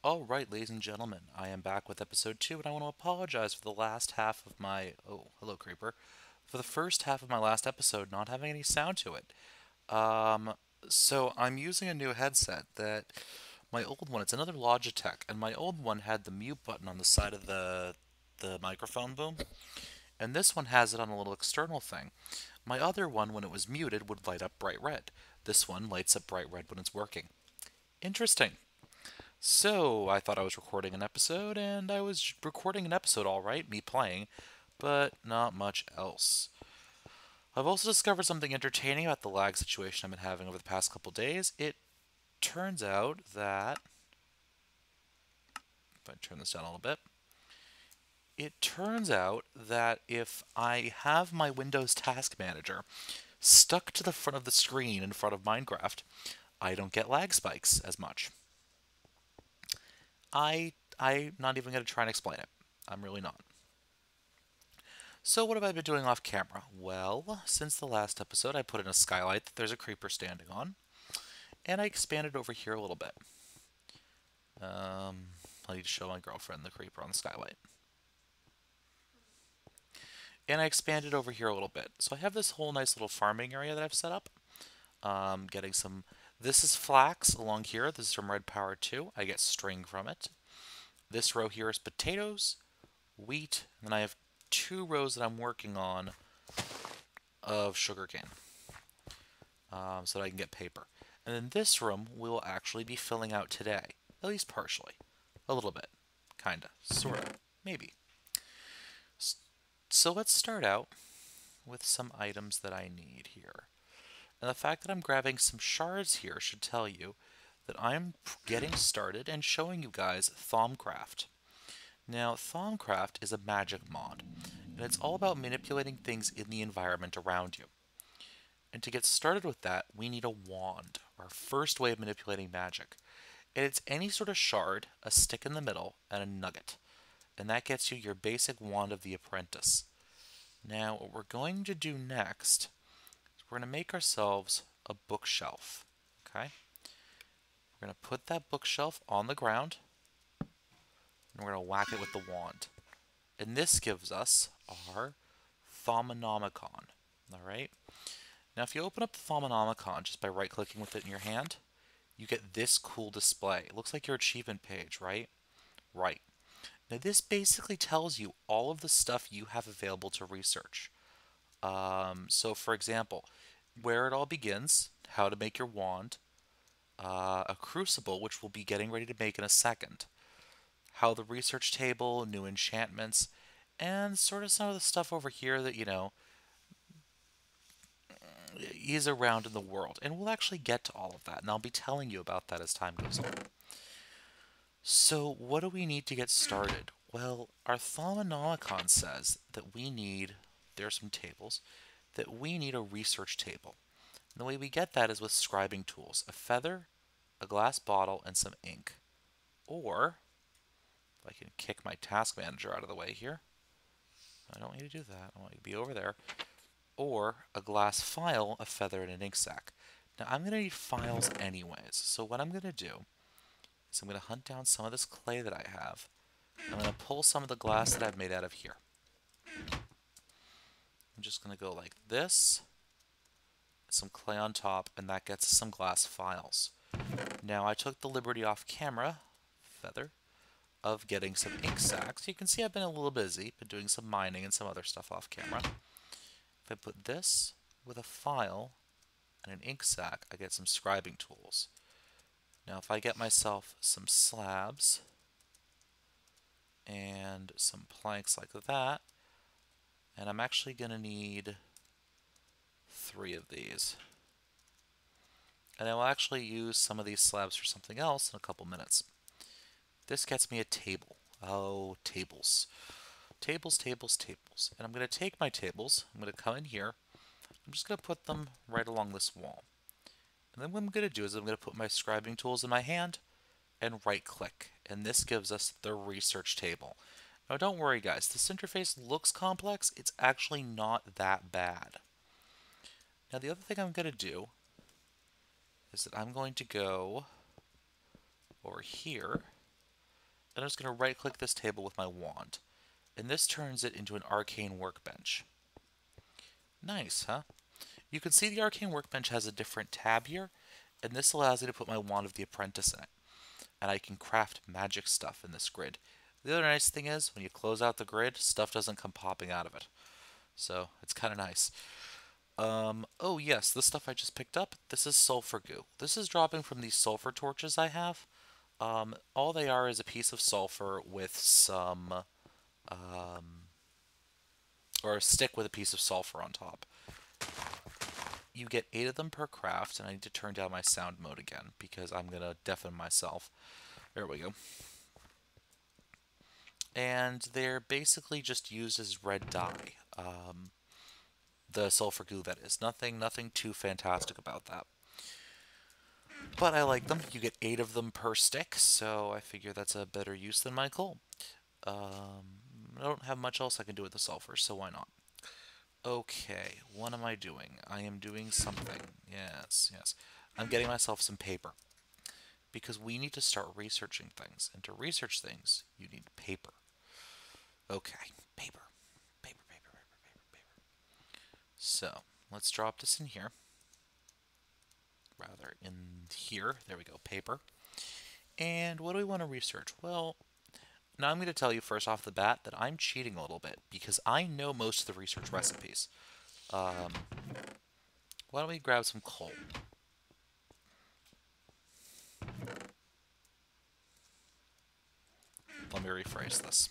Alright, ladies and gentlemen, I am back with episode 2, and I want to apologize for the last half of my. Oh, hello, Creeper. For the first half of my last episode not having any sound to it. Um, so I'm using a new headset that. My old one, it's another Logitech, and my old one had the mute button on the side of the microphone boom, and this one has it on a little external thing. My other one, when it was muted, would light up bright red. This one lights up bright red when it's working. Interesting. So, I thought I was recording an episode, and I was recording an episode all right, me playing, but not much else. I've also discovered something entertaining about the lag situation I've been having over the past couple days. It turns out that. If I turn this down a little bit. It turns out that if I have my Windows Task Manager stuck to the front of the screen in front of Minecraft, I don't get lag spikes as much. I'm not even going to try and explain it. I'm really not. So what have I been doing off camera? Well, since the last episode, I put in a skylight that there's a creeper standing on, and I expanded over here a little bit. I need to show my girlfriend the creeper on the skylight. And I expanded over here a little bit. So I have this whole nice little farming area that I've set up. Getting some. This is flax along here. This is from Red Power 2. I get string from it. This row here is potatoes, wheat, and then I have 2 rows that I'm working on of sugarcane, so that I can get paper. And then this room will actually be filling out today, at least partially, a little bit, kinda, sorta, maybe. So let's start out with some items that I need here. And the fact that I'm grabbing some shards here should tell you that I'm getting started and showing you guys Thaumcraft. Now, Thaumcraft is a magic mod, and it's all about manipulating things in the environment around you. And to get started with that, we need a wand, our first way of manipulating magic. And it's any sort of shard, a stick in the middle, and a nugget. And that gets you your basic wand of the apprentice. Now, what we're going to do next is we're going to make ourselves a bookshelf. Okay? We're going to put that bookshelf on the ground, and we're going to whack it with the wand. And this gives us our Thaumonomicon. Alright? Now, if you open up the Thaumonomicon just by right-clicking with it in your hand, you get this cool display. It looks like your achievement page, right? Right. Now, this basically tells you all of the stuff you have available to research. So, for example, where it all begins, how to make your wand, a crucible, which we'll be getting ready to make in a second, how the research table, new enchantments, and sort of some of the stuff over here that, is around in the world. And we'll actually get to all of that, and I'll be telling you about that as time goes on. So, what do we need to get started? Well, our Thaumonomicon says that we need, there are some tables, that we need a research table. And the way we get that is with scribing tools, a feather, a glass bottle, and some ink. Or, if I can kick my task manager out of the way here, I don't want you to do that, I want you to be over there, or a glass file, a feather, and an ink sac. Now, I'm going to need files anyways, so what I'm going to do is I'm going to hunt down some of this clay that I have. I'm going to pull some of the glass that I've made out of here. I'm just going to go like this, some clay on top, and that gets some glass files. Now, I took the liberty off camera, feather, of getting some ink sacs. You can see I've been a little busy, been doing some mining and some other stuff off camera. If I put this with a file and an ink sac, I get some scribing tools. Now, if I get myself some slabs and some planks like that, and I'm actually going to need 3 of these. And I will actually use some of these slabs for something else in a couple minutes. This gets me a table. Oh, tables. Tables, tables, tables. And I'm going to take my tables, I'm going to come in here, I'm just going to put them right along this wall. And then what I'm going to do is I'm going to put my scribing tools in my hand and right click. And this gives us the research table. Now don't worry guys, this interface looks complex, it's actually not that bad. Now the other thing I'm going to do is that I'm going to go over here And I'm just going to right-click this table with my wand. And this turns it into an arcane workbench. Nice, huh? You can see the arcane workbench has a different tab here, and this allows me to put my Wand of the Apprentice in it. And I can craft magic stuff in this grid. The other nice thing is, when you close out the grid, stuff doesn't come popping out of it. So, it's kind of nice. Oh yes, this stuff I just picked up, this is sulfur goo. This is dropping from these sulfur torches I have. All they are is a piece of sulfur with some, or a stick with a piece of sulfur on top. You get 8 of them per craft, and I need to turn down my sound mode again because I'm going to deafen myself. There we go. And they're basically just used as red dye. The sulfur goo, that is. Nothing too fantastic about that. But I like them. You get 8 of them per stick, so I figure that's a better use than my coal. I don't have much else I can do with the sulfur, so why not? Okay, what am I doing? I am doing something. Yes. I'm getting myself some paper. Because we need to start researching things. And to research things, you need paper. Okay, paper. Paper. So, let's drop this in here. Rather, in here. There we go, paper. And what do we want to research? Well, now I'm going to tell you first off the bat that I'm cheating a little bit because I know most of the research recipes. Why don't we grab some coal? Let me rephrase this.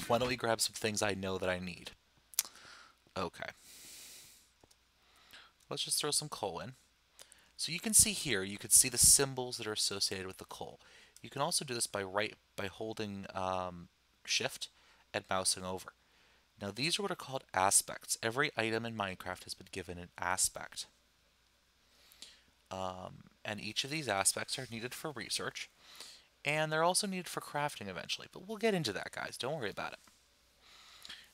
Why don't we grab some things I know that I need? Okay. Let's just throw some coal in. So you can see here, you can see the symbols that are associated with the coal. You can also do this by holding Shift and mousing over. Now these are what are called aspects. Every item in Minecraft has been given an aspect. And each of these aspects are needed for research. And they're also needed for crafting eventually. But we'll get into that, guys. Don't worry about it.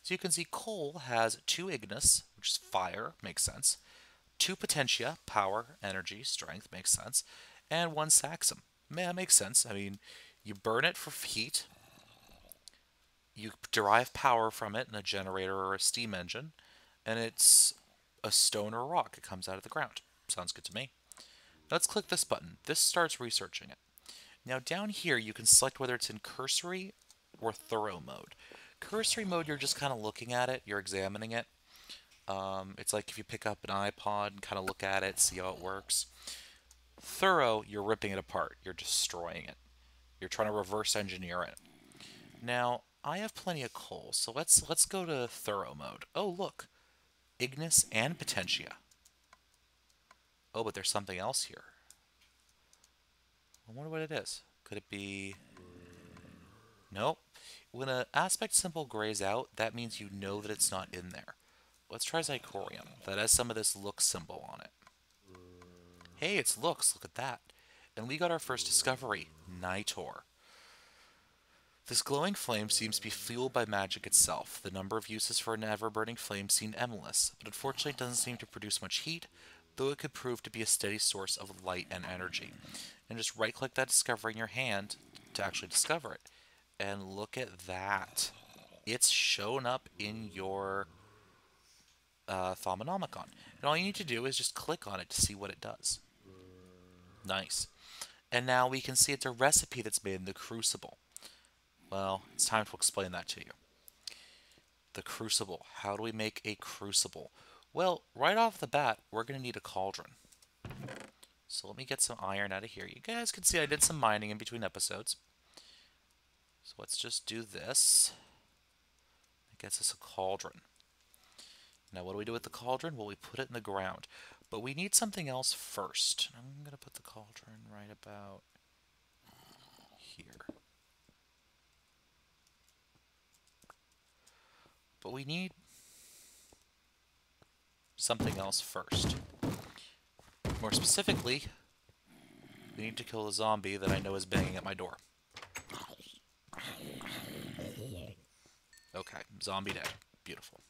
So you can see coal has 2 ignis, which is fire, makes sense. 2 potentia, power, energy, strength, makes sense. And 1 saxum. Yeah, makes sense. I mean, you burn it for heat. You derive power from it in a generator or a steam engine. And it's a stone or a rock. It comes out of the ground. Sounds good to me. Let's click this button. This starts researching it. Now down here you can select whether it's in cursory or thorough mode. Cursory mode, you're just kind of looking at it, you're examining it. It's like if you pick up an iPod and kind of look at it, see how it works. Thorough, you're ripping it apart, you're destroying it. You're trying to reverse engineer it. Now, I have plenty of coal, so let's go to thorough mode. Oh, look. Ignis and potentia. Oh, but there's something else here. I wonder what it is. Could it be... Nope. When an aspect symbol grays out, that means you know that it's not in there. Let's try Zirconium. That has some of this look symbol on it. Hey, it's looks. Look at that. And we got our first discovery, Nitor. This glowing flame seems to be fueled by magic itself. The number of uses for an ever-burning flame seem endless, but unfortunately it doesn't seem to produce much heat, though it could prove to be a steady source of light and energy. And just right-click that discovery in your hand to actually discover it. And look at that. It's shown up in your Thaumonomicon. And all you need to do is just click on it to see what it does. Nice. And now we can see it's a recipe that's made in the Crucible. Well, it's time to explain that to you. The Crucible. How do we make a Crucible? Well, right off the bat, we're going to need a cauldron. So let me get some iron out of here. You guys can see I did some mining in between episodes. So let's just do this. It gets us a cauldron. Now what do we do with the cauldron? Well, we put it in the ground. But we need something else first. I'm going to put the cauldron right about here. But we need something else first. More specifically, we need to kill the zombie that I know is banging at my door. Okay, zombie dead. Beautiful.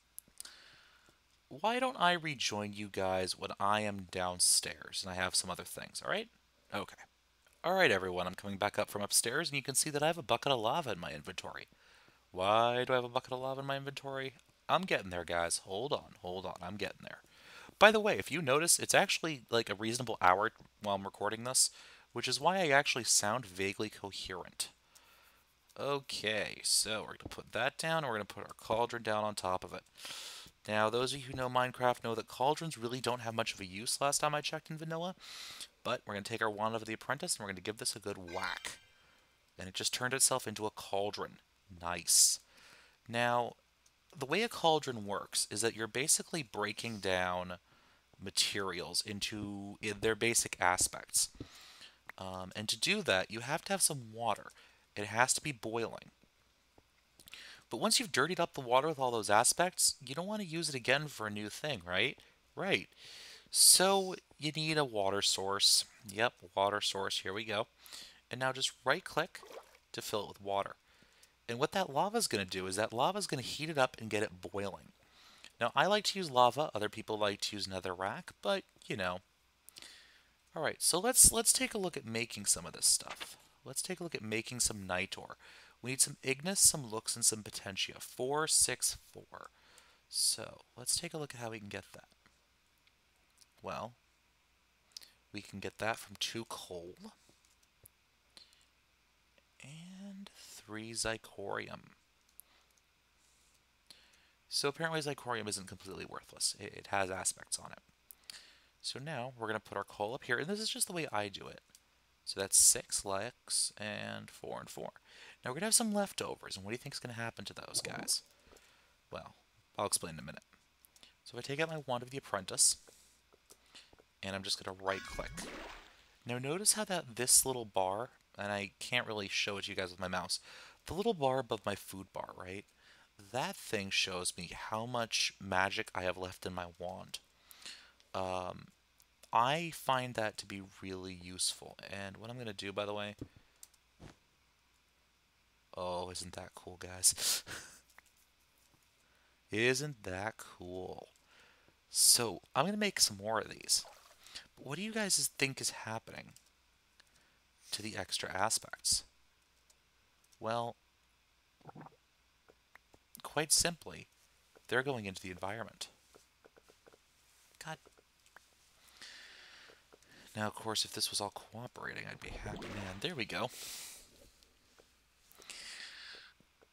Why don't I rejoin you guys when I am downstairs and I have some other things, alright? Okay. Alright everyone, I'm coming back up from upstairs and you can see that I have a bucket of lava in my inventory. Why do I have a bucket of lava in my inventory? I'm getting there, guys. Hold on, I'm getting there. By the way, if you notice, it's actually like a reasonable hour while I'm recording this, which is why I actually sound vaguely coherent. Okay, so we're going to put that down, and we're going to put our cauldron down on top of it. Now, those of you who know Minecraft know that cauldrons really don't have much of a use last time I checked in vanilla, but we're going to take our wand of the apprentice, and we're going to give this a good whack. And it just turned itself into a cauldron. Nice. Now, the way a cauldron works is that you're basically breaking down materials into their basic aspects. And to do that, you have to have some water. It has to be boiling. But once you've dirtied up the water with all those aspects, you don't want to use it again for a new thing, right? Right. So you need a water source. Yep, water source. Here we go. And now just right click to fill it with water. And what that lava is going to do is that lava is going to heat it up and get it boiling. Now, I like to use lava. Other people like to use netherrack, but you know. All right, so let's take a look at making some of this stuff. Let's take a look at making some night ore. We need some ignis, some lux, and some potentia. 4, 6, 4. So let's take a look at how we can get that. Well, we can get that from 2 coal and 3 zirconium. So apparently zirconium isn't completely worthless. It has aspects on it. So now we're going to put our coal up here, and this is just the way I do it. So that's 6 lux and 4 and 4. Now we're going to have some leftovers, and what do you think is going to happen to those guys? Well, I'll explain in a minute. So if I take out my wand of the apprentice, and I'm just going to right click. Now notice how this little bar, and I can't really show it to you guys with my mouse, the little bar above my food bar, right? That thing shows me how much magic I have left in my wand. I find that to be really useful. And what I'm going to do, by the way... Oh, isn't that cool, guys? Isn't that cool? So, I'm going to make some more of these. But what do you guys think is happening to the extra aspects? Well, quite simply, they're going into the environment. God. Now, of course, if this was all cooperating, I'd be happy, man. There we go.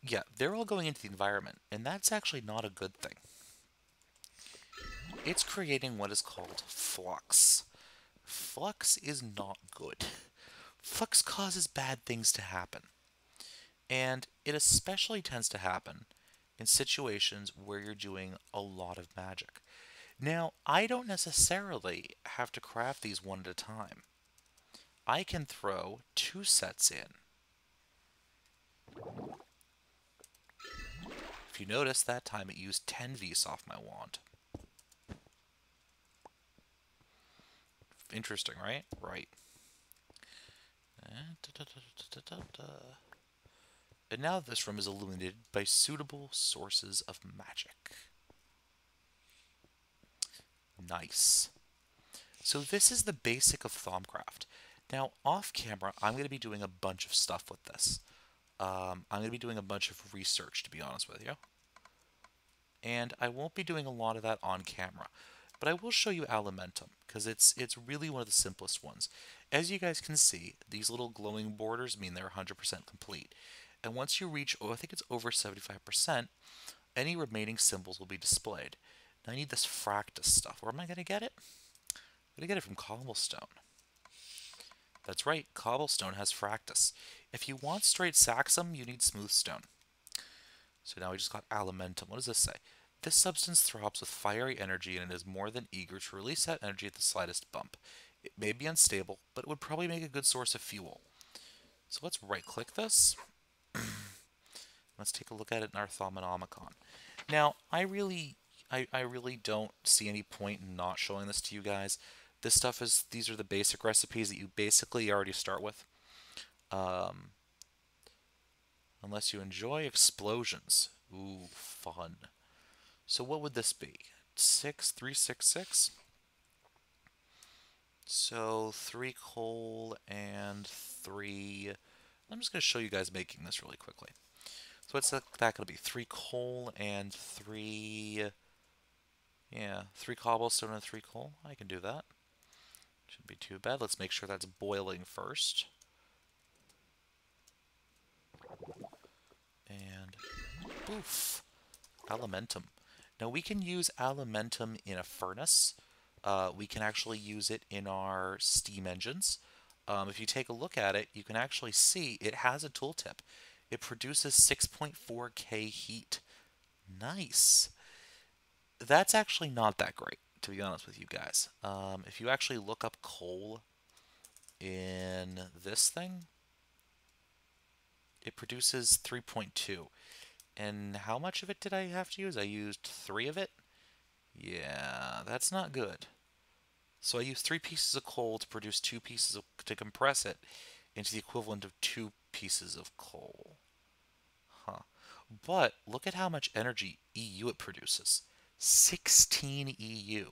Yeah, they're all going into the environment, and that's actually not a good thing. It's creating what is called flux. Flux is not good. Flux causes bad things to happen. And it especially tends to happen in situations where you're doing a lot of magic. Now, I don't necessarily have to craft these one at a time. I can throw 2 sets in. If you notice, that time it used 10 Vs off my wand. Interesting, right? Right. And now this room is illuminated by suitable sources of magic. Nice. So this is the basic of Thaumcraft. Now, off camera, I'm going to be doing a bunch of stuff with this. I'm going to be doing a bunch of research, to be honest with you. And I won't be doing a lot of that on camera. But I will show you Alimentum, because it's really one of the simplest ones. As you guys can see, these little glowing borders mean they're 100% complete. And once you reach, I think it's over 75%, any remaining symbols will be displayed. Now I need this fractus stuff. Where am I going to get it? I'm going to get it from cobblestone. That's right, cobblestone has fractus. If you want straight saxum, you need smoothstone. So now we just got alimentum. What does this say? This substance throbs with fiery energy and it is more than eager to release that energy at the slightest bump. It may be unstable, but it would probably make a good source of fuel. So let's right-click this. Let's take a look at it in our Thaumonomicon. Now, I really don't see any point in not showing this to you guys. These are the basic recipes that you basically already start with. Unless you enjoy explosions. Ooh, fun. So what would this be? 6366? So 3 coal and 3. I'm just going to show you guys making this really quickly. So what's that going to be? 3 coal and 3. Yeah, 3 cobblestone and 3 coal. I can do that. Shouldn't be too bad. Let's make sure that's boiling first. And poof, Alimentum. Now we can use Alimentum in a furnace. We can actually use it in our steam engines. If you take a look at it, you can actually see it has a tooltip. It produces 6.4K heat. Nice. That's actually not that great, to be honest with you guys. If you actually look up coal in this thing, it produces 3.2. And how much of it did I have to use? I used 3 of it. Yeah, that's not good. So I used 3 pieces of coal to produce 2 pieces of, to compress it into the equivalent of 2 pieces of coal. Huh. But look at how much energy EU it produces. 16 EU.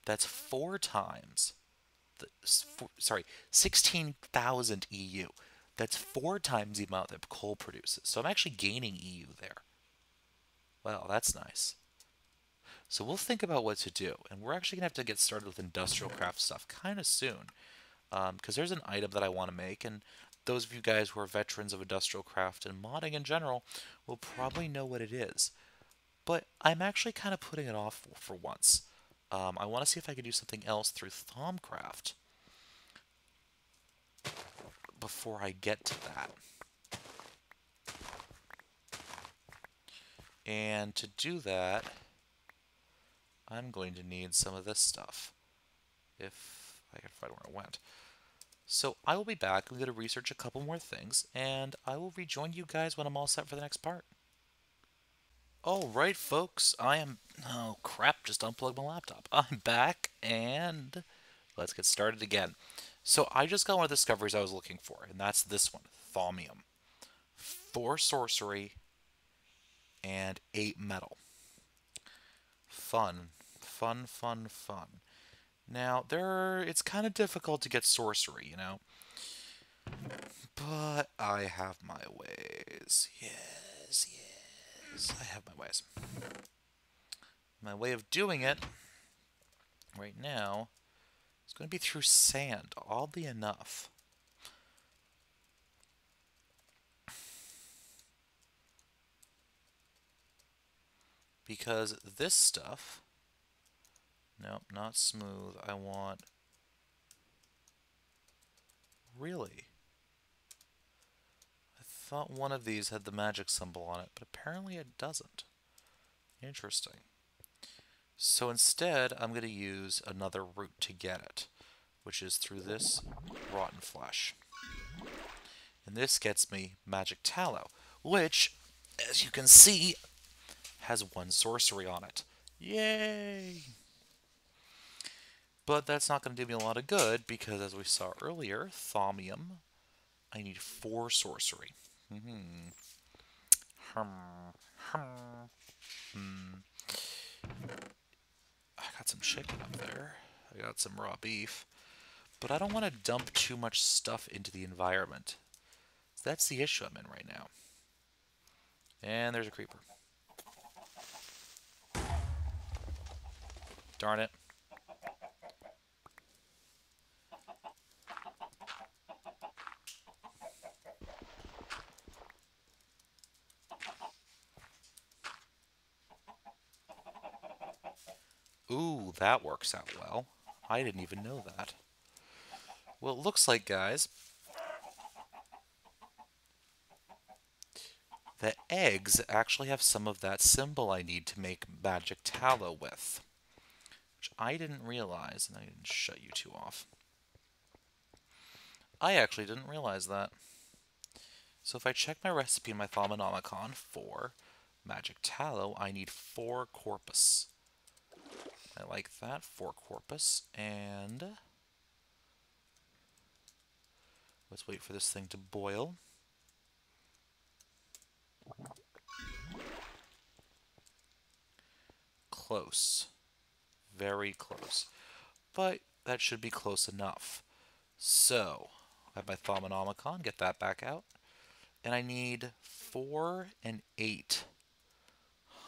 That's 4 times the, sorry, 16,000 EU. That's 4 times the amount that coal produces. So I'm actually gaining EU there. Well, that's nice. So we'll think about what to do, and we're actually going to have to get started with industrial craft stuff kind of soon, because there's an item that I want to make, and those of you guys who are veterans of industrial craft and modding in general will probably know what it is. But I'm actually kind of putting it off for once. I want to see if I can do something else through Thaumcraft before I get to that. And to do that, I'm going to need some of this stuff, if I can find where it went. So I will be back. I'm going to research a couple more things, and I will rejoin you guys when I'm all set for the next part. Alright, folks, I am... Oh, crap, just unplugged my laptop. I'm back, and let's get started again. So I just got one of the discoveries I was looking for, and that's this one, Thaumium. 4 sorcery and 8 metal. Fun. Fun, fun, fun. Now, it's kind of difficult to get sorcery, you know? But I have my ways. Yes, yes. I have my ways. My way of doing it right now is going to be through sand, oddly enough. Because this stuff... Nope, not smooth. I want... Really? I thought one of these had the magic symbol on it, but apparently it doesn't. Interesting. So instead, I'm going to use another route to get it, which is through this rotten flesh. And this gets me magic tallow, which, as you can see, has 1 sorcery on it. Yay! But that's not going to do me a lot of good, because as we saw earlier, Thaumium, I need 4 sorcery. Hmm. I got some chicken up there. I got some raw beef. But I don't want to dump too much stuff into the environment. That's the issue I'm in right now. And there's a creeper. Darn it. Ooh, that works out well. I didn't even know that. Well, it looks like, guys, the eggs actually have some of that symbol I need to make magic tallow with, which I didn't realize, and I didn't shut you two off. I actually didn't realize that. So if I check my recipe in my Thaumonomicon for magic tallow, I need 4 corpus. I like that, 4 corpus, and let's wait for this thing to boil. Close. Very close. But that should be close enough. So, I have my Thaumonomicon, get that back out. And I need 4 and 8.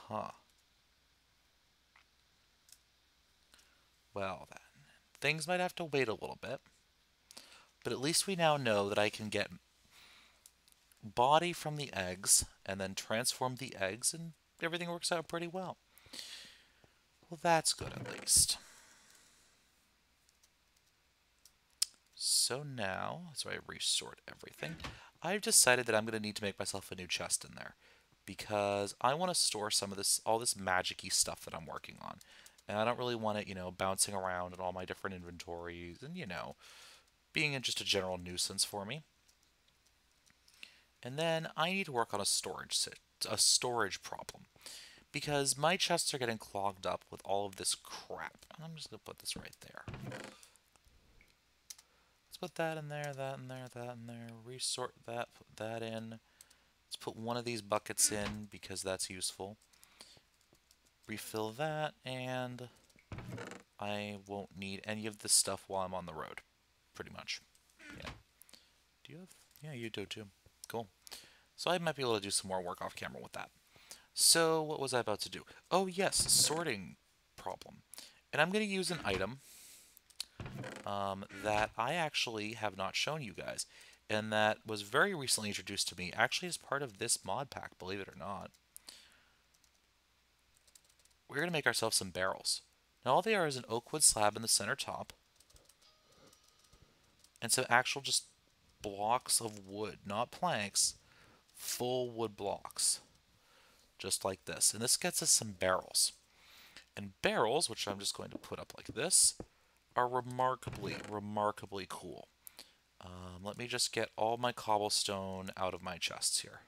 Huh. Well then, things might have to wait a little bit. But at least we now know that I can get body from the eggs and then transform the eggs, and everything works out pretty well. Well, that's good at least. So now, as I resort everything, I've decided that I'm going to need to make myself a new chest in there because I want to store some of this, all this magic-y stuff that I'm working on. And I don't really want it, bouncing around in all my different inventories and, being just a general nuisance for me. And then I need to work on a storage problem because my chests are getting clogged up with all of this crap. And I'm just going to put this right there. Let's put that in there, that in there, that in there. Resort that, put that in. Let's put one of these buckets in because that's useful. Refill that, and I won't need any of this stuff while I'm on the road. Pretty much. Yeah. Do you have? Yeah, you do too. Cool. So I might be able to do some more work off camera with that. So what was I about to do? Oh yes, sorting problem. And I'm going to use an item that I actually have not shown you guys. And that was very recently introduced to me, actually as part of this mod pack, believe it or not. We're going to make ourselves some barrels. Now all they are is an oak wood slab in the center top. And some actual just blocks of wood, not planks, full wood blocks. Just like this. And this gets us some barrels. And barrels, which I'm just going to put up like this, are remarkably, remarkably cool. Let me just get all my cobblestone out of my chests here.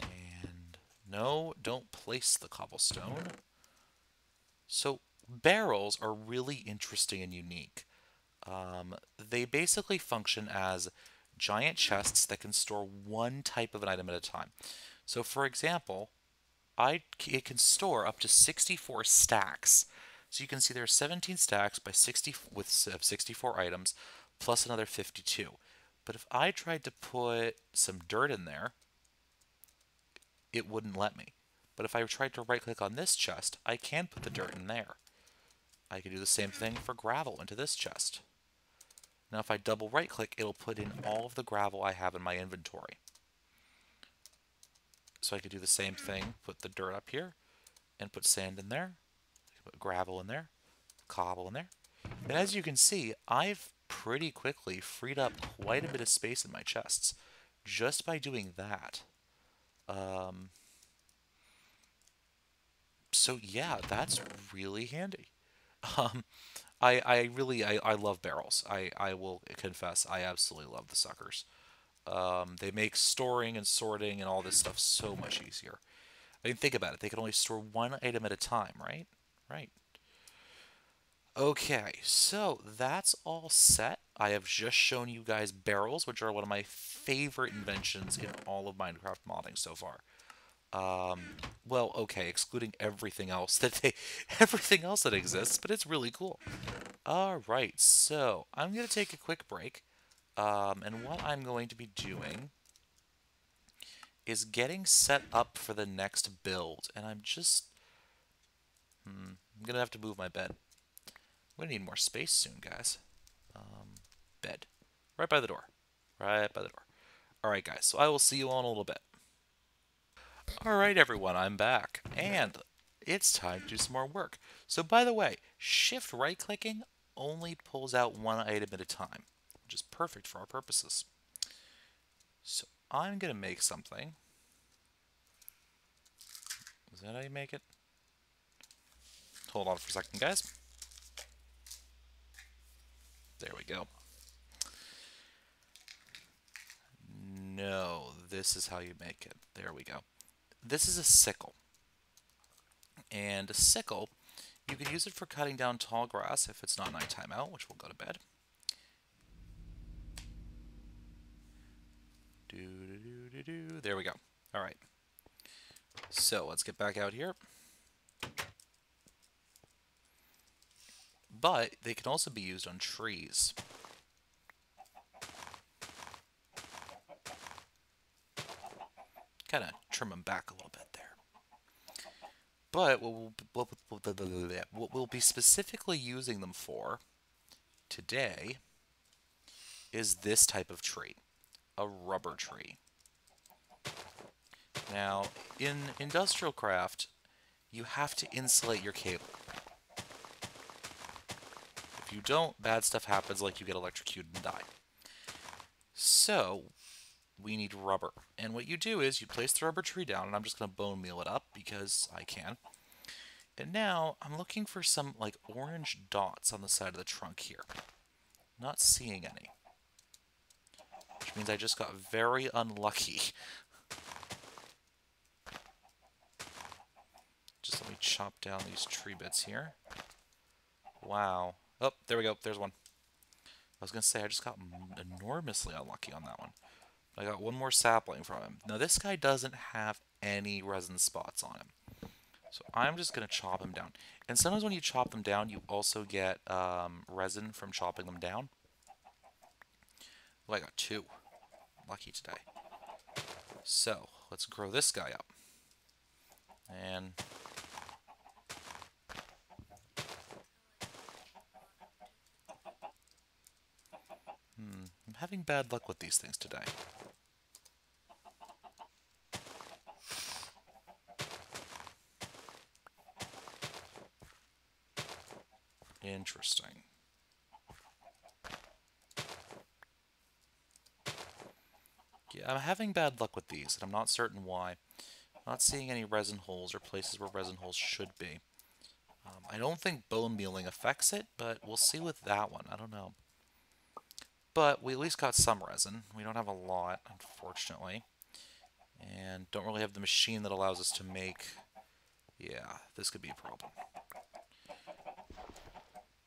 And no, don't place the cobblestone. So barrels are really interesting and unique. They basically function as giant chests that can store one type of an item at a time. So for example, it can store up to 64 stacks. So you can see there are 17 stacks by 60 with 64 items, plus another 52. But if I tried to put some dirt in there, it wouldn't let me. But if I tried to right-click on this chest, I can put the dirt in there. I can do the same thing for gravel into this chest. Now if I double right-click, it'll put in all of the gravel I have in my inventory. So I could do the same thing, put the dirt up here, and put sand in there, put gravel in there, cobble in there. And as you can see, I've pretty quickly freed up quite a bit of space in my chests just by doing that. So yeah, that's really handy. I love barrels. I will confess, I absolutely love the suckers. They make storing and sorting and all this stuff so much easier. I mean, think about it. They can only store one item at a time, right? Right. Okay, so that's all set. I have just shown you guys barrels, which are one of my favorite inventions in all of Minecraft modding so far. Well, okay, excluding everything else everything else that exists, but it's really cool. All right, so I'm gonna take a quick break, and what I'm going to be doing is getting set up for the next build, and I'm gonna have to move my bed. I'm gonna need more space soon, guys. Bed, right by the door, right by the door. All right, guys. So I will see you all in a little bit. Alright everyone, I'm back, and it's time to do some more work. So by the way, shift right clicking only pulls out one item at a time, which is perfect for our purposes. So I'm going to make something. Is that how you make it? Hold on for a second, guys. There we go. No, this is how you make it. There we go. This is a sickle. And a sickle, you can use it for cutting down tall grass if it's not nighttime out, which we'll go to bed. There we go. All right. So let's get back out here. but they can also be used on trees. Kind of trim them back a little bit there. But what we'll be specifically using them for today is this type of tree, a rubber tree. Now, in industrial craft, you have to insulate your cable. If you don't, bad stuff happens, like you get electrocuted and die. So, we need rubber. And what you do is you place the rubber tree down, and I'm just going to bone meal it up because I can. And now I'm looking for some like orange dots on the side of the trunk here. Not seeing any. Which means I just got very unlucky. Just let me chop down these tree bits here. Wow. Oh, there we go. There's one. I was going to say I just got enormously unlucky on that one. I got one more sapling from him. Now this guy doesn't have any resin spots on him. So I'm just going to chop him down. And sometimes when you chop them down, you also get resin from chopping them down. Oh, I got two. Lucky today. So let's grow this guy up. And I'm having bad luck with these things today. Interesting. Yeah, I'm having bad luck with these, and I'm not certain why. I'm not seeing any resin holes or places where resin holes should be. I don't think bone mealing affects it, but we'll see with that one. I don't know. But we at least got some resin. We don't have a lot, unfortunately. And don't really have the machine that allows us to make... Yeah, this could be a problem.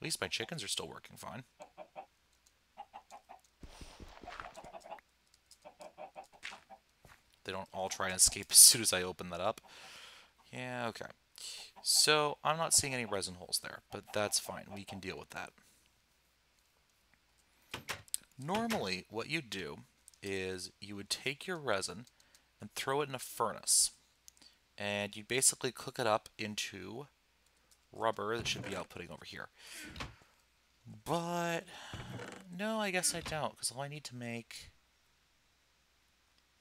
At least my chickens are still working fine. They don't all try and escape as soon as I open that up. Yeah, okay. So, I'm not seeing any resin holes there, but that's fine. We can deal with that. Normally, what you do is you would take your resin and throw it in a furnace. And you basically cook it up into rubber that should be outputting over here. But, no, I guess I don't, because all I need to make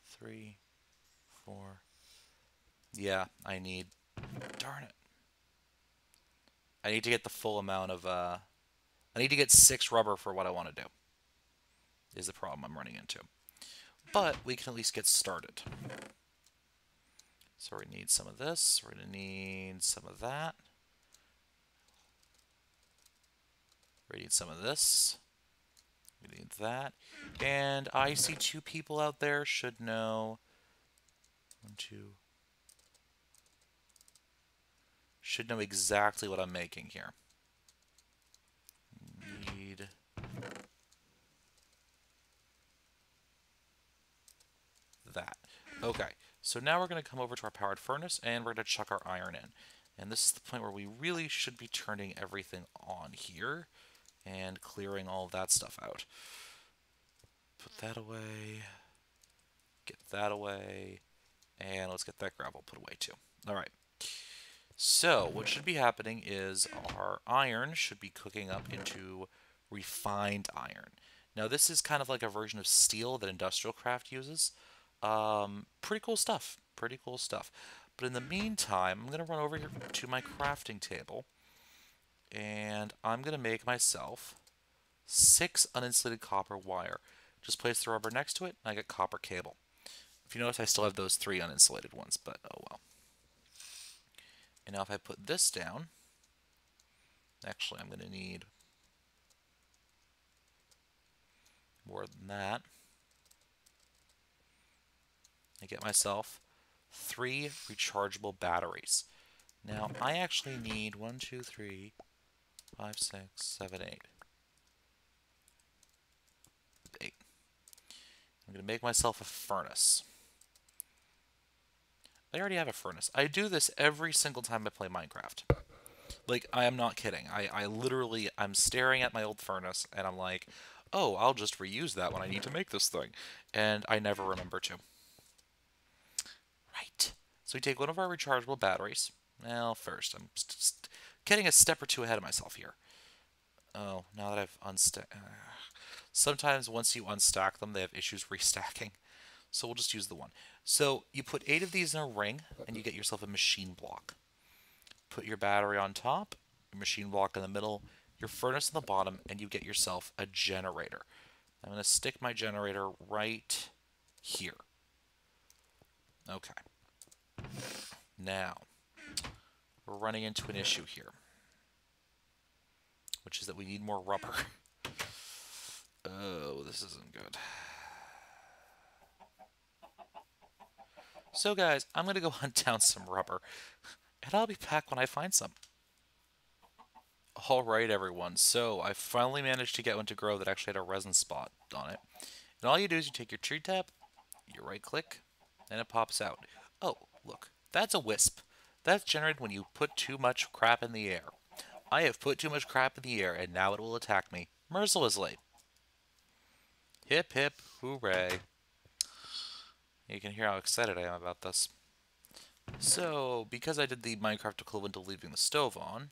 3, 4... Yeah, I need... Darn it. I need to get the full amount of, I need to get 6 rubber for what I want to do. Is the problem I'm running into. But we can at least get started. So we need some of this. We're going to need some of that. We need some of this. We need that. And I see 2 people out there should know. 1, 2. Should know exactly what I'm making here. Need that. Okay, so now we're going to come over to our powered furnace and we're going to chuck our iron in. And this is the point where we really should be turning everything on here and clearing all of that stuff out. Put that away. Get that away. And let's get that gravel put away too. Alright. So, what should be happening is our iron should be cooking up into refined iron. Now, this is kind of like a version of steel that industrial craft uses. Pretty cool stuff. Pretty cool stuff. But in the meantime, I'm going to run over here to my crafting table. And I'm going to make myself 6 uninsulated copper wire. Just place the rubber next to it, and I get copper cable. If you notice, I still have those 3 uninsulated ones, but oh well. And now if I put this down, actually I'm going to need more than that. I get myself 3 rechargeable batteries. Now I actually need 1, 2, 3, 5, 6, 7, 8. 8. I'm going to make myself a furnace. I already have a furnace. I do this every single time I play Minecraft. Like, I am not kidding. I literally, I'm staring at my old furnace, and I'm like, oh, I'll just reuse that when I need to make this thing. And I never remember to. Right. So we take one of our rechargeable batteries. Well, first, I'm getting a step or two ahead of myself here. Oh, now that I've unstacked... sometimes once you unstack them, they have issues restacking. So we'll just use the one. So you put 8 of these in a ring, and you get yourself a machine block. Put your battery on top, your machine block in the middle, your furnace in the bottom, and you get yourself a generator. I'm going to stick my generator right here. Okay. Now, we're running into an issue here, which is that we need more rubber. Oh, this isn't good. So guys, I'm going to go hunt down some rubber, and I'll be back when I find some. Alright everyone, so I finally managed to get one to grow that actually had a resin spot on it. And all you do is you take your tree tap, you right click, and it pops out. Oh, look, that's a wisp. That's generated when you put too much crap in the air. I have put too much crap in the air, and now it will attack me mercilessly. Hip hip, hooray. You can hear how excited I am about this. So, because I did the Minecraft equivalent to leaving the stove on,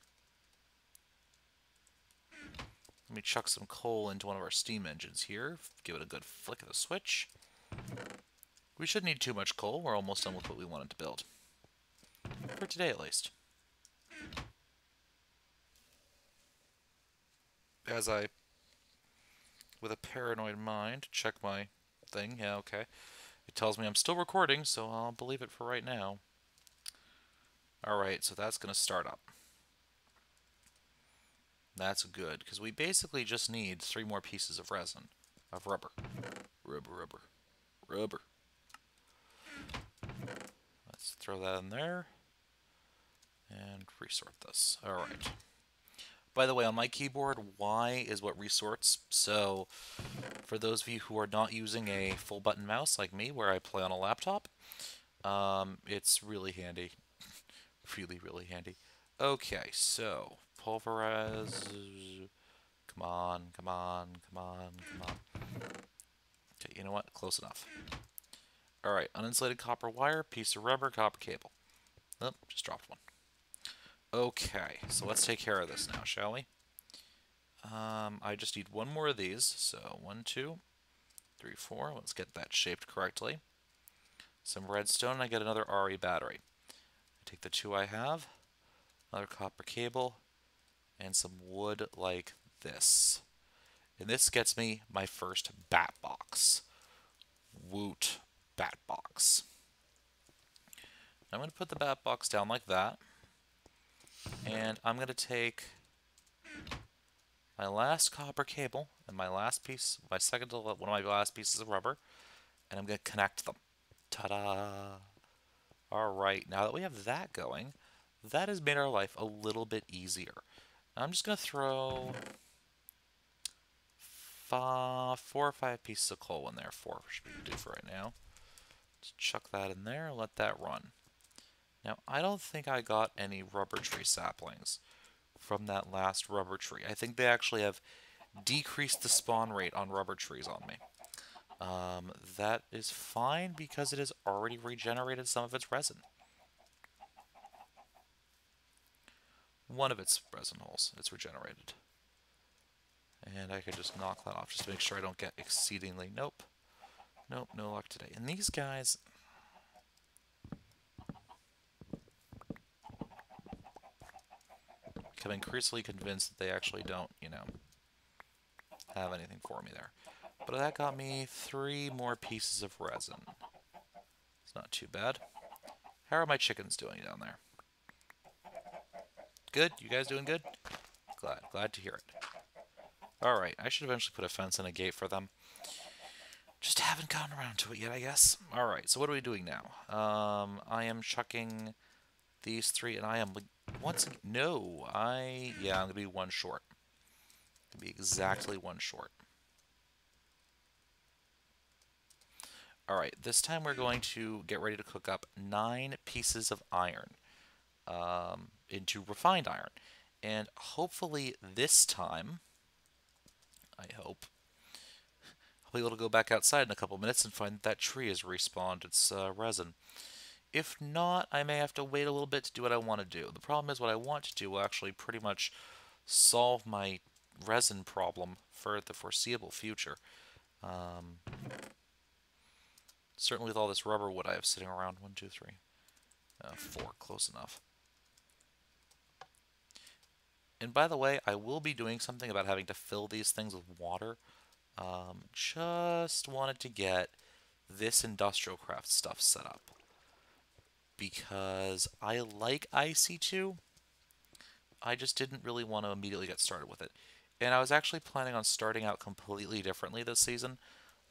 let me chuck some coal into one of our steam engines here. Give it a good flick of the switch. We shouldn't need too much coal. We're almost done with what we wanted to build. For today, at least. As I, with a paranoid mind, check my thing. Yeah, okay. It tells me I'm still recording, so I'll believe it for right now. Alright, so that's going to start up. That's good, because we basically just need 3 more pieces of resin. Of rubber. Rubber, rubber, rubber. Let's throw that in there. And resort this. Alright. By the way, on my keyboard, Y is what resorts. So, for those of you who are not using a full button mouse like me, where I play on a laptop, it's really handy. Really, really handy. Okay, so, pulverize. Come on, come on, come on, come on. Okay, you know what? Close enough. Alright, uninsulated copper wire, piece of rubber, copper cable. Oh, just dropped one. Okay, so let's take care of this now, shall we? I just need 1 more of these, so 1, 2, 3, 4. Let's get that shaped correctly. Some redstone, and I get another RE battery. I take the 2 I have, another copper cable, and some wood like this. And this gets me my first bat box. Woot, bat box. I'm going to put the bat box down like that. And I'm going to take my last copper cable and my last piece, my second to one of my last pieces of rubber, and I'm going to connect them. Ta-da! Alright, now that we have that going, that has made our life a little bit easier. I'm just going to throw 4 or 5 pieces of coal in there. 4 should do for right now. Just chuck that in there and let that run. Now, I don't think I got any rubber tree saplings from that last rubber tree. I think they actually have decreased the spawn rate on rubber trees on me. That is fine because it has already regenerated some of its resin. One of its resin holes, it's regenerated. And I could just knock that off just to make sure I don't get exceedingly... Nope. Nope, no luck today. And these guys... I'm increasingly convinced that they actually don't, you know, have anything for me there. But that got me 3 more pieces of resin. It's not too bad. How are my chickens doing down there? Good? You guys doing good? Glad to hear it. Alright, I should eventually put a fence and a gate for them. Just haven't gotten around to it yet, I guess. Alright, so what are we doing now? I am chucking these 3, and I am... Once again, no, I'm going to be 1 short. I'm going to be exactly 1 short. Alright, this time we're going to get ready to cook up 9 pieces of iron into refined iron. And hopefully this time, I hope, I'll be able to go back outside in a couple minutes and find that that tree has respawned its resin. If not, I may have to wait a little bit to do what I want to do. The problem is what I want to do will actually pretty much solve my resin problem for the foreseeable future. Um, Certainly with all this rubber wood I have sitting around. 1, 2, 3, 4, close enough. And by the way, I will be doing something about having to fill these things with water. Just wanted to get this industrial craft stuff set up because I like IC2. I just didn't really want to immediately get started with it. And I was actually planning on starting out completely differently this season.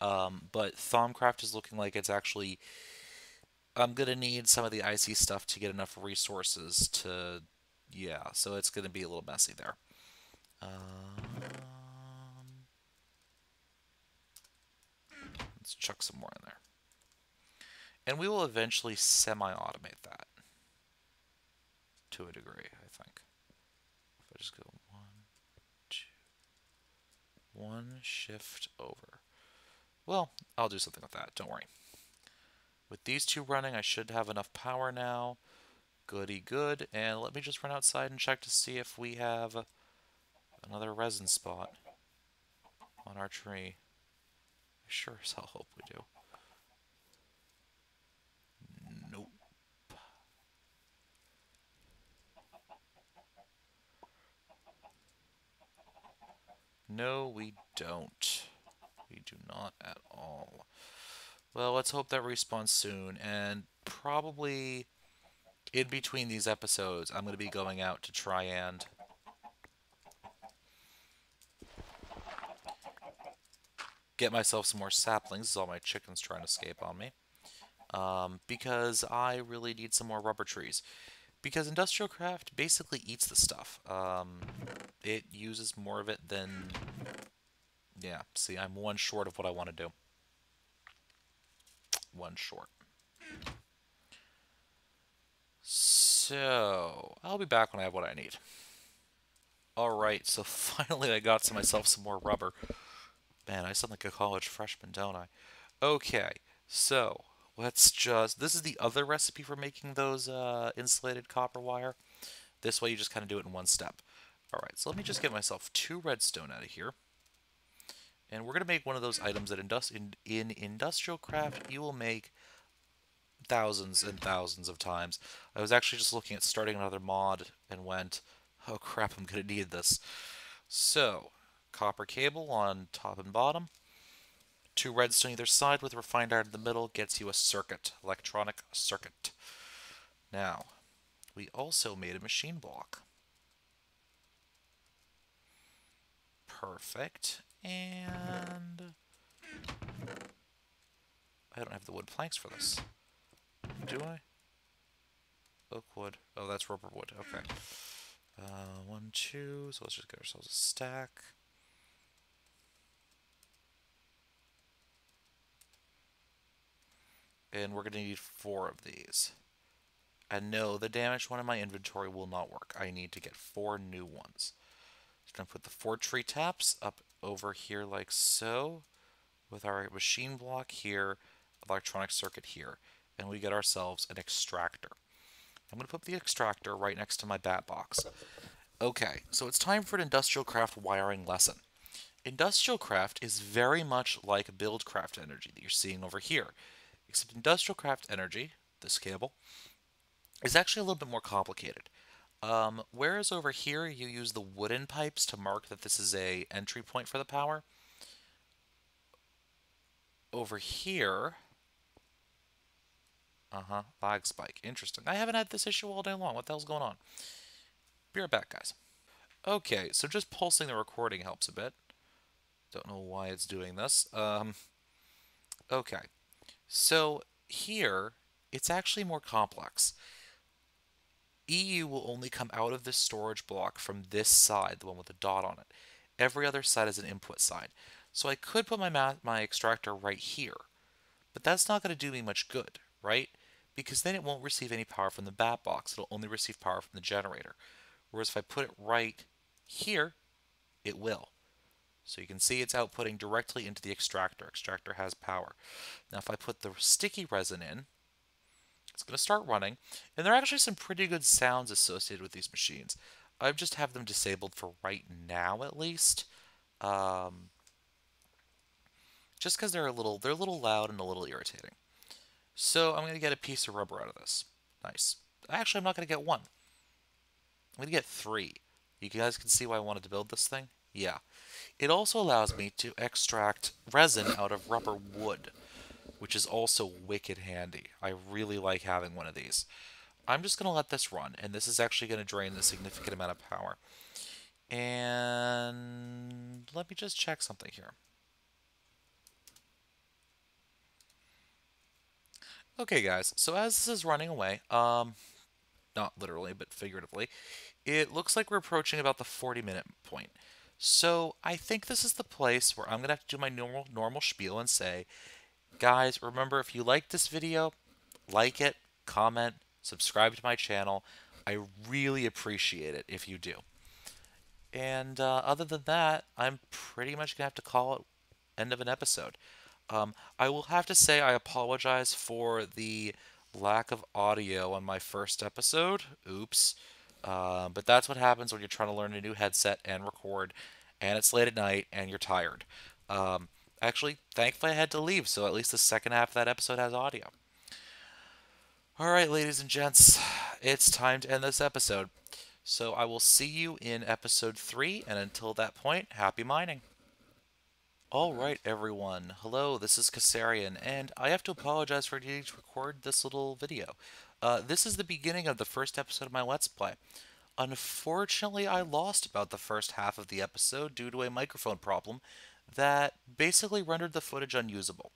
But Thaumcraft is looking like it's actually... I'm going to need some of the IC stuff to get enough resources to... Yeah, so it's going to be a little messy there. Let's chuck some more in there. And we will eventually semi-automate that. To a degree, I think. If I just go 1, 2... 1 shift over. Well, I'll do something with that, don't worry. With these two running, I should have enough power now. Goody good. And let me just run outside and check to see if we have another resin spot on our tree. I sure as hell hope we do. Nope. No, we don't. We do not at all. Well, let's hope that respawns soon, and probably in between these episodes, I'm going to be going out to try and get myself some more saplings. This is all my chickens trying to escape on me. Because I really need some more rubber trees. Because Industrial Craft basically eats the stuff. It uses more of it than... Yeah, see, I'm one short of what I want to do. One short. So, I'll be back when I have what I need. Alright, so finally I got to myself some more rubber. Man, I sound like a college freshman, don't I? Okay, so let's just... This is the other recipe for making those insulated copper wire. This way you just kind of do it in one step. Alright, so let me just get myself 2 redstone out of here. And we're going to make one of those items that in Industrial Craft you will make thousands and thousands of times. I was actually just looking at starting another mod and went, oh crap, I'm going to need this. So, copper cable on top and bottom. 2 redstone either side with refined iron in the middle gets you a circuit, electronic circuit. Now, we also made a machine block. Perfect. And I don't have the wood planks for this. Do I? Oak wood. Oh, that's rubber wood. Okay. 1, 2. So let's just get ourselves a stack. And we're going to need 4 of these. And no, the damaged one in my inventory will not work. I need to get 4 new ones. Just going to put the 4 tree taps up over here like so. With our machine block here, electronic circuit here. And we get ourselves an extractor. I'm going to put the extractor right next to my bat box. Okay, so it's time for an Industrial Craft wiring lesson. Industrial Craft is very much like Buildcraft Energy that you're seeing over here. Except Industrial Craft Energy, this cable, is actually a little bit more complicated. Whereas over here you use the wooden pipes to mark that this is a entry point for the power, over here... lag spike. Interesting. I haven't had this issue all day long. What the hell's going on? Be right back, guys. Okay, so just pulsing the recording helps a bit. Don't know why it's doing this. Okay, so here, it's actually more complex. EU will only come out of this storage block from this side, the one with the dot on it. Every other side is an input side. So I could put my extractor right here, but that's not going to do me much good, right? Because then it won't receive any power from the bat box. It'll only receive power from the generator. Whereas if I put it right here, it will. So you can see it's outputting directly into the extractor. Extractor has power. Now if I put the sticky resin in, it's going to start running, and there are actually some pretty good sounds associated with these machines. I just have them disabled for right now, at least, um, just because they're a little loud and a little irritating. So I'm going to get a piece of rubber out of this. Nice. Actually, I'm not going to get one. I'm going to get three. You guys can see why I wanted to build this thing? Yeah. It also allows me to extract resin out of rubber wood, which is also wicked handy. I really like having one of these. I'm just going to let this run, and this is actually going to drain a significant amount of power. And let me just check something here. Okay, guys, so as this is running away, not literally, but figuratively, it looks like we're approaching about the 40-minute point. So I think this is the place where I'm going to have to do my normal spiel and say, guys, remember, if you like this video, like it, comment, subscribe to my channel. I really appreciate it if you do. And other than that, I'm pretty much going to have to call it end of an episode. I will have to say I apologize for the lack of audio on my first episode. Oops. But that's what happens when you're trying to learn a new headset and record, and it's late at night and you're tired. Actually, thankfully I had to leave, so at least the second half of that episode has audio. Alright, ladies and gents, it's time to end this episode. So I will see you in episode 3, and until that point, happy mining. Alright, everyone. Hello, this is Keserian, and I have to apologize for needing to record this little video. This is the beginning of the first episode of my Let's Play. Unfortunately, I lost about the first half of the episode due to a microphone problem that basically rendered the footage unusable.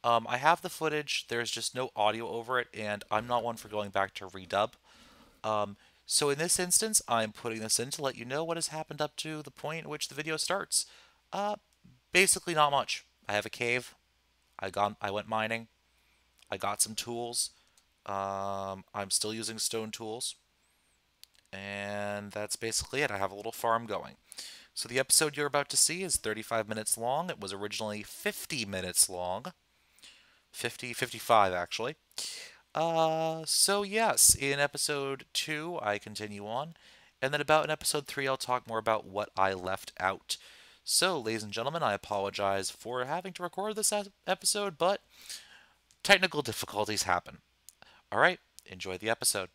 I have the footage, there's just no audio over it, and I'm not one for going back to redub. So in this instance, I'm putting this in to let you know what has happened up to the point at which the video starts. Basically not much. I have a cave. I went mining. I got some tools. I'm still using stone tools. And that's basically it. I have a little farm going. So the episode you're about to see is 35 minutes long. It was originally 50 minutes long. 55 actually. So yes, in episode 2 I continue on, and then about in episode 3 I'll talk more about what I left out. So, ladies and gentlemen, I apologize for having to record this episode, but technical difficulties happen. Alright, enjoy the episode.